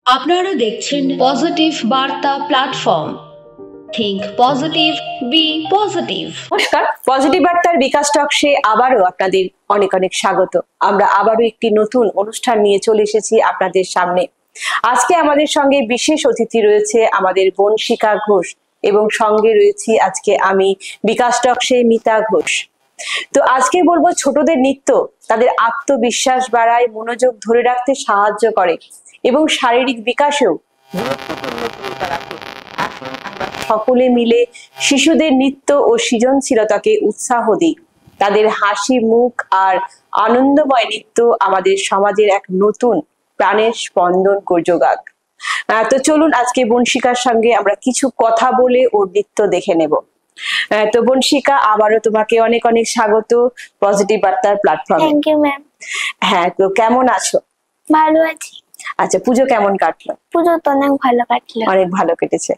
আপনারা দেখছেন পজিটিভ বার্তা platform. Think positive, be positive. নমস্কার, পজিটিভ বার্তার বিকাশ টকশে আবারও আপনাদের অনেক অনেক স্বাগত। আমরা আবারও একটি নতুন অনুষ্ঠান নিয়ে চলে এসেছি আপনাদের সামনে। আজকে আমাদের সঙ্গে বিশেষ অতিথি রয়েছে আমাদের বনশিকা ঘোষ এবং সঙ্গে রয়েছি আজকে আমি বিকাশ টকশে মিতা ঘোষ। তো আজকে বলবো ছোটদের নৃত্য তাদের আত্মবিশ্বাস বাড়ায়, মনোযোগ ধরে রাখতে সাহায্য করে এবং শারীরিক বিকাশেও গুরুত্বপূর্ণ ভূমিকা রাখে। আসুন আমরা সকলে মিলে শিশুদের নৃত্য ও সৃজনশীলতাকে উৎসাহ দিই। তাদের হাসি মুখ আর আনন্দময় নৃত্য আমাদের সমাজের এক নতুন প্রাণের স্পন্দন যোগাক। তো চলুন আজকে বনশিকার সঙ্গে আমরা কিছু কথা বলে ওর নৃত্য দেখে নেব। তো বনশিকা, আবারও তোমাকে অনেক অনেক স্বাগত পজিটিভ বার্তার প্ল্যাটফর্মে। Thank you ma'am. হ্যাঁ, তো কেমন আছো? ভালো আছি। আচ্ছা, পুজো কেমন কাটলো? পুজো তো অনেক ভালো কাটলো। অনেক ভালো কেটেছে।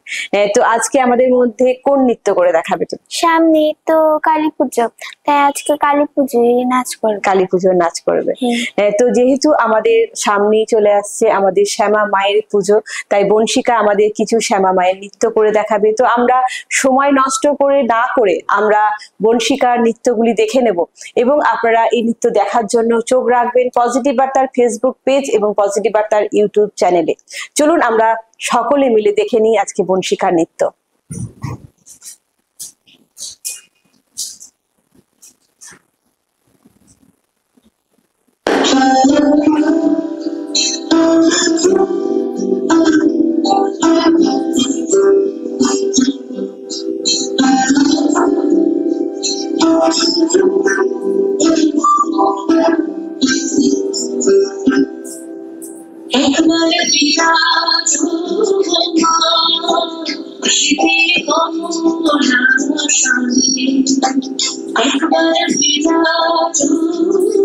তো আজকে আমাদের মধ্যে কোন নৃত্য করে দেখাবে তুমি? সামনে তো কালী পুজো, তাই আজকে কালী পুজোয় নাচ করবে। কালী পুজোর নাচ করবে। তো যেহেতু আমাদের সামনেই চলে আসছে আমাদের শ্যামা মায়ের পুজো, তাই বনশিকা আমাদের কিছু শ্যামা মায়ের নৃত্য করে দেখাবে। তো আমরা সময় নষ্ট করে না করে আমরা বনশিকার নৃত্যগুলি দেখে নেব এবং আপনারা এই নৃত্য দেখার জন্য চোখ রাখবেন পজিটিভ বার্তার ফেসবুক পেজ এবং পজিটিভ বার্তার ইউটিউব চ্যানেলে। চলুন আমরা সকলে মিলে দেখে নিই আজকে বনশিকার নৃত্য। একবার বিরাজ একবার বিরাজ তোমার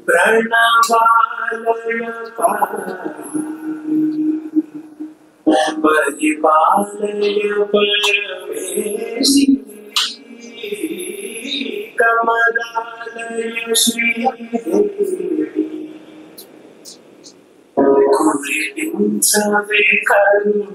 प्रणवालय परिपालय परमेशि कमलालय श्रीदेवी कुरिपिंचवे करुणाम्बुरासि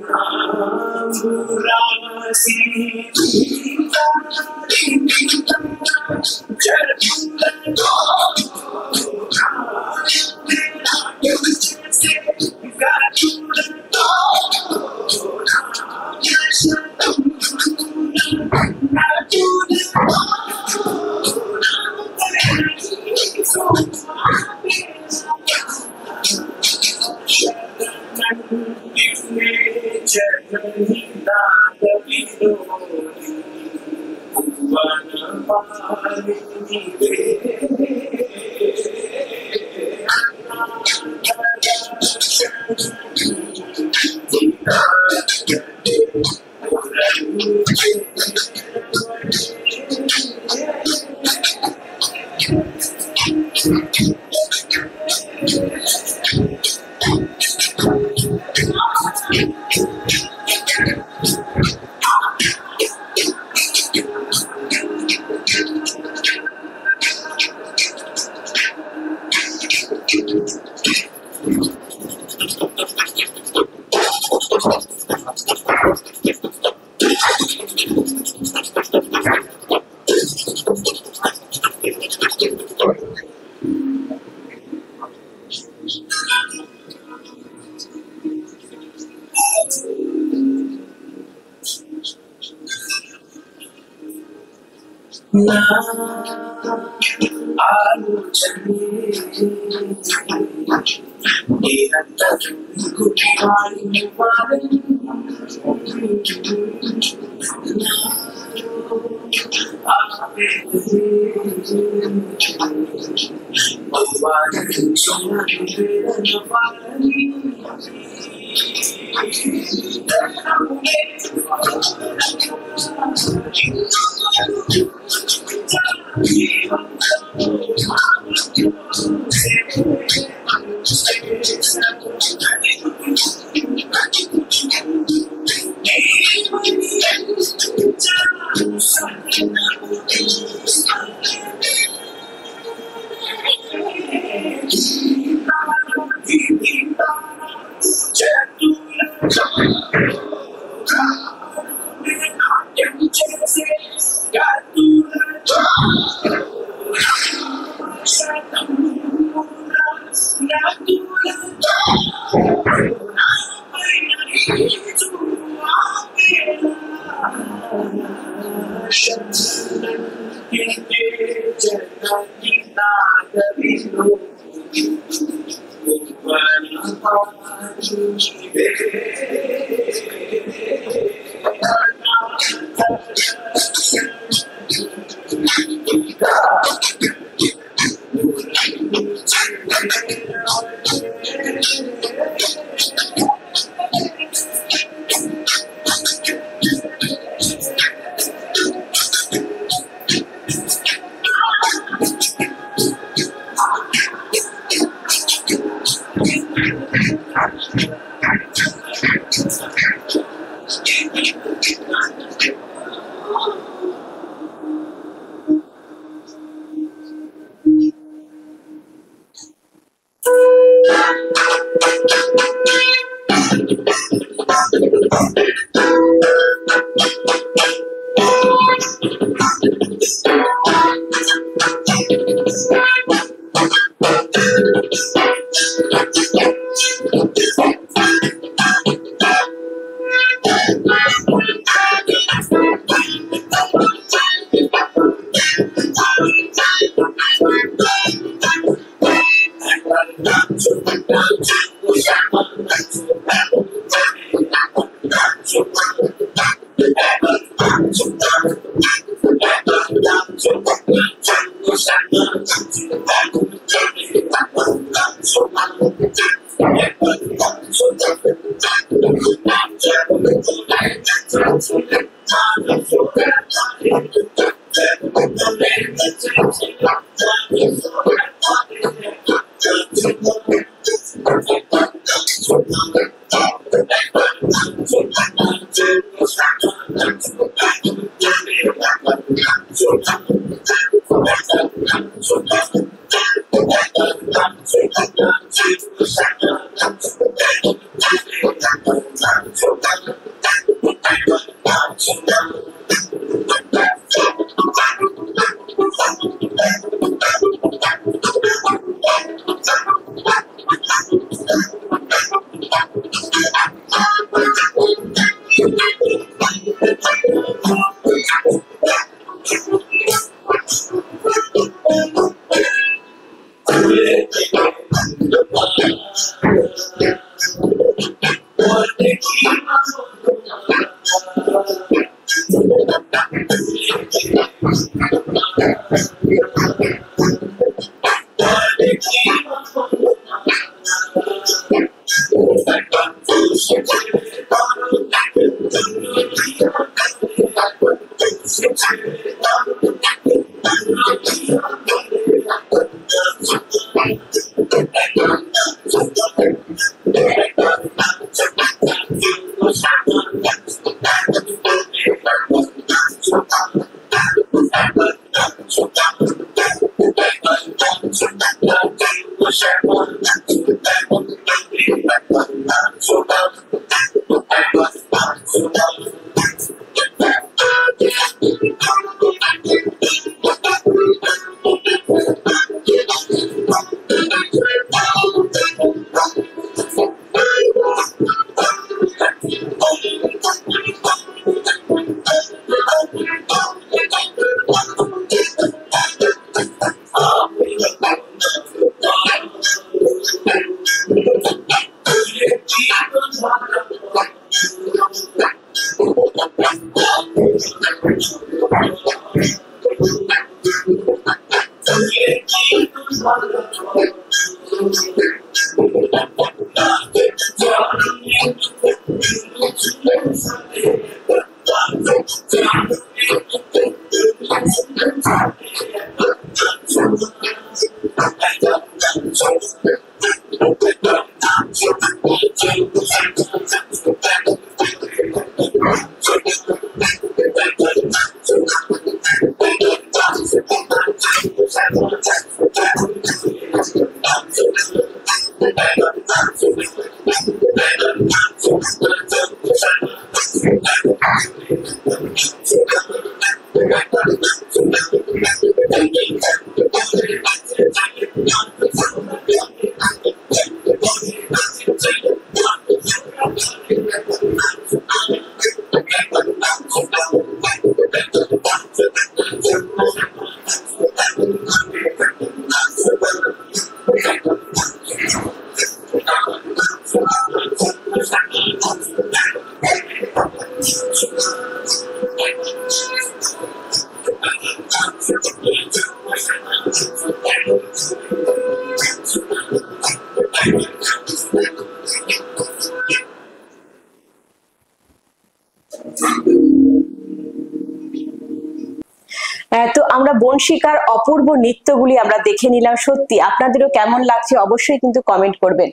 তো আমরা বনশিকার অপূর্ব নৃত্যগুলি আমরা দেখে নিলাম। সত্যি আপনাদেরও কেমন লাগছে অবশ্যই কিন্তু কমেন্ট করবেন।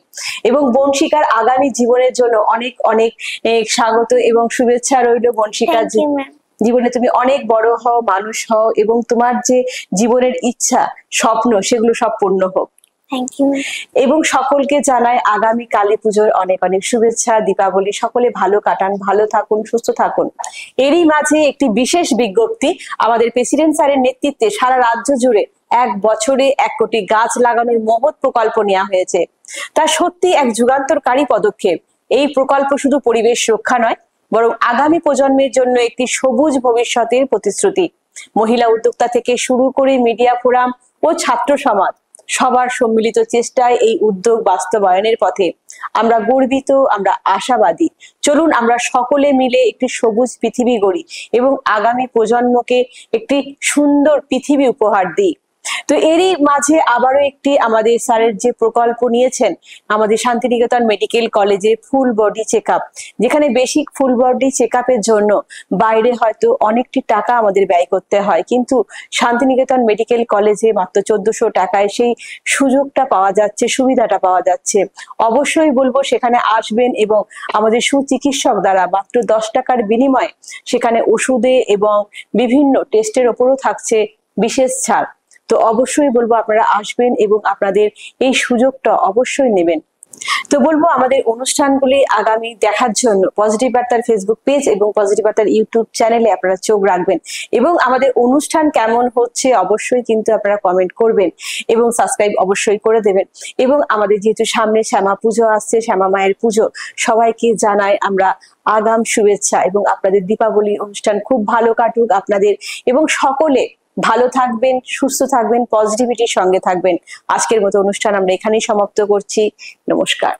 এবং বনশিকার আগামী জীবনের জন্য অনেক অনেক স্বাগত এবং শুভেচ্ছা রইল। বনশিকার জীবনে তুমি অনেক বড় হও, মানুষ হও এবং তোমার যে জীবনের ইচ্ছা স্বপ্ন সেগুলো সব পূর্ণ হোক। Thank you. এবং সকলকে জানাই আগামী কালী পুজোর অনেক অনেক শুভেচ্ছা। দীপাবলি সকলে ভালো কাটান, ভালো থাকুন, সুস্থ থাকুন। এরই মাঝে একটি বিশেষ বিজ্ঞপ্তি, আমাদের প্রেসিডেন্ট স্যারের নেতৃত্বে সারা রাজ্য জুড়ে 1 বছরে 1 কোটি গাছ লাগানোর মহৎ প্রকল্প নেওয়া হয়েছে। তা সত্যি এক যুগান্তরকারী পদক্ষেপ। এই প্রকল্প শুধু পরিবেশ রক্ষা নয়, বরং আগামী প্রজন্মের জন্য একটি সবুজ ভবিষ্যতের প্রতিশ্রুতি। মহিলা উদ্যোক্তা থেকে শুরু করে মিডিয়া ফোরাম ও ছাত্র সমাজ সবার সম্মিলিত চেষ্টায় এই উদ্যোগ বাস্তবায়নের পথে আমরা গর্বিত, আমরা আশাবাদী। চলুন আমরা সকলে মিলে একটি সবুজ পৃথিবী গড়ি এবং আগামী প্রজন্মকে একটি সুন্দর পৃথিবী উপহার দিই। তো এরই মাঝে আবারও একটি আমাদের স্যারের যে প্রকল্প নিয়েছেন আমাদের শান্তিনিকেতন মেডিকেল কলেজে ফুল বডি চেক আপ, যেখানে বেসিক ফুল বডি চেক আপের জন্য বাইরে হয়তো অনেকটি টাকা আমাদের ব্যয় করতে হয়, কিন্তু শান্তিনিকেতন মেডিকেল কলেজে মাত্র 1400 টাকায় সেই সুযোগটা পাওয়া যাচ্ছে, সুবিধাটা পাওয়া যাচ্ছে। অবশ্যই বলবো সেখানে আসবেন এবং আমাদের সুচিকিৎসক দ্বারা মাত্র 10 টাকার বিনিময়ে সেখানে ওষুধে এবং বিভিন্ন টেস্টের ওপরও থাকছে বিশেষ ছাড়। তো অবশ্যই বলবো আপনারা আসবেন এবং আপনাদের এই সুযোগটা অবশ্যই নেবেন। তো বলবো আমাদের অনুষ্ঠানগুলি আগামী দেখার জন্য পজিটিভ বার্তার ফেসবুক পেজ এবং পজিটিভ বার্তার ইউটিউব চ্যানেলে আপনারা চোখ রাখবেন এবং আমাদের অনুষ্ঠান কেমন হচ্ছে অবশ্যই কিন্তু আপনারা কমেন্ট করবেন এবং সাবস্ক্রাইব অবশ্যই করে দেবেন। এবং আমাদের যেহেতু সামনে শ্যামা পুজো আসছে, শ্যামা মায়ের পুজো, সবাইকে জানাই আমরা আগাম শুভেচ্ছা এবং আপনাদের দীপাবলি অনুষ্ঠান খুব ভালো কাটুক আপনাদের এবং সকলে ভালো থাকবেন, সুস্থ থাকবেন, পজিটিভিটির সঙ্গে থাকবেন। আজকের মতো অনুষ্ঠান আমরা এখানেই সমাপ্ত করছি। নমস্কার।